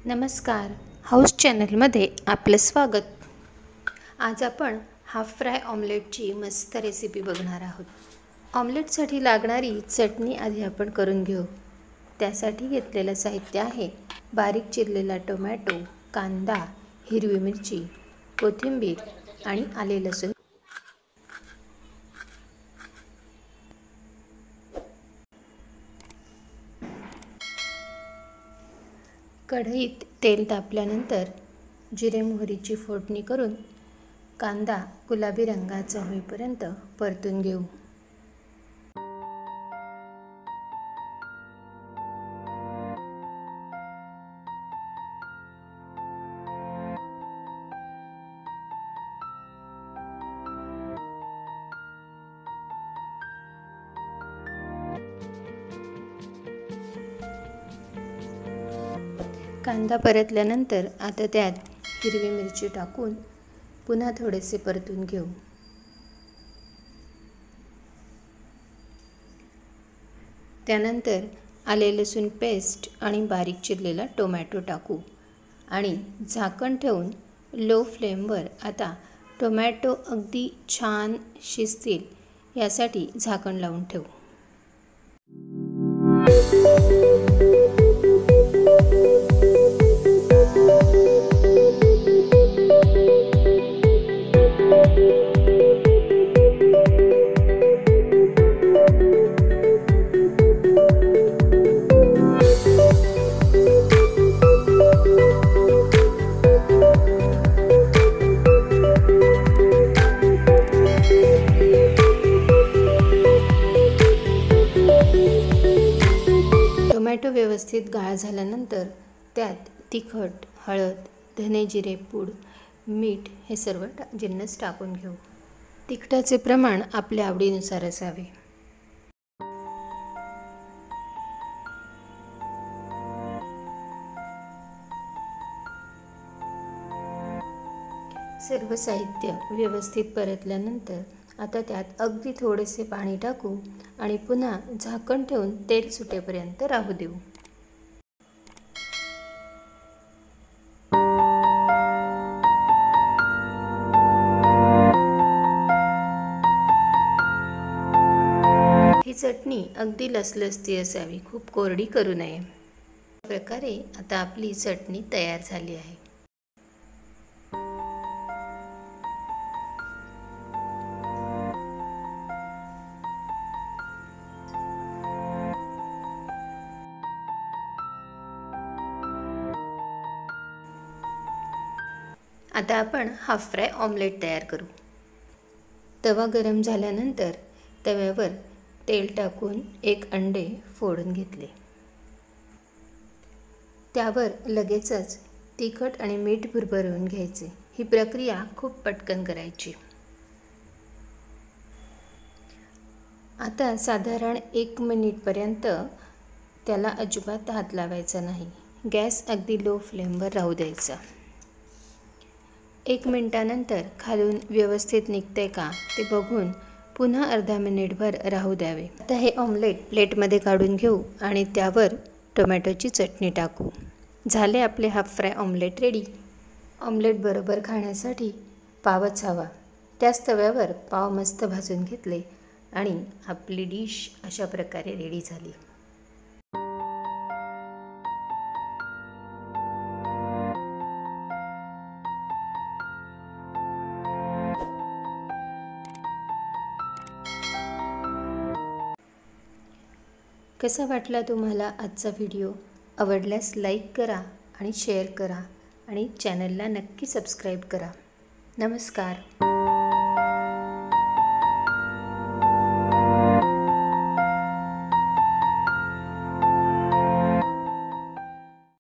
नमस्कार, हाऊस चॅनलमध्ये आपलं स्वागत। आज आपण हाफ फ्राय ऑमलेटची मस्त रेसिपी बघणार आहोत। ऑमलेटसाठी लागणारी चटणी आधी आपण करून घेऊ। त्यासाठी घेतलेलं साहित्य आहे बारीक चिरलेला टोमॅटो, कांदा, हिरवी मिरची, कोथिंबीर आणि आले लसूण। कढईत तेल तापल्यानंतर जिरे मोहरीची फोडणी करून कांदा गुलाबी रंगाचा होईपर्यंत परतून घेऊ। कांदा परतल्यानंतर आता त्यात हिरवी मिरची टाकून पुन्हा थोडेसे परतून घेऊ। त्यानंतर आले लसूण पेस्ट आणि बारीक चिरलेला टोमॅटो टाकू आणि झाकण ठेवून लो फ्लेमवर आता टोमॅटो अगदी छान शिजतील यासाठी झाकण लावून ठेवू। टोमॅटो व्यवस्थित गाळ झाल्यानंतर त्यात तिखट, हळद, धने जिरे पूड, मीठ हे सर्व जिन्नस टाकून घेऊ। तिखटाचे प्रमाण आपल्या आवडीनुसार असावे। सर्व साहित्य व्यवस्थित परतल्यानंतर आता त्यात अगदी थोडेसे पाणी टाकू आणि पुन्हा झाकण ठेवून तेल सुटेपर्यंत राहू देऊ। ही चटणी अगदी लसलसती असावी, खूप कोरडी करू नये। अशा प्रकारे आता आपली चटणी तयार झाली आहे। आता आपण हाफ फ्राय ऑमलेट तयार करू। तवा गरम झाल्यानंतर तव्यावर तेल टाकून एक अंडे फोडून घेतले। त्यावर लगेचच तिखट आणि मीठ भुरभरून घ्यायचे। ही प्रक्रिया खूप पटकन करायची। आता साधारण 1 मिनिटपर्यंत त्याला अजिबात हात लावायचा नाही। गॅस अगदी लो फ्लेमवर राहू द्यायचा। 1 मिनिटानंतर खालून व्यवस्थित निघते का ते बघून पुन्हा अर्धा मिनिटभर राहू द्यावे। आता हे ऑमलेट प्लेटमध्ये काढून घेऊ आणि त्यावर टोमॅटोची चटणी टाकू। झाले आपले half fry omelette ready. Omelette बरोबर खाण्यासाठी पावच हवा। त्याच तव्यावर पाव मस्त भाजून घेतले आणि आपली डिश अशा प्रकारे रेडी झाली। कसा वाटला तुम्हाला आजचा व्हिडिओ? आवडल्यास लाईक करा आणि शेअर करा आणि चॅनलला नक्की सबस्क्राईब करा। नमस्कार।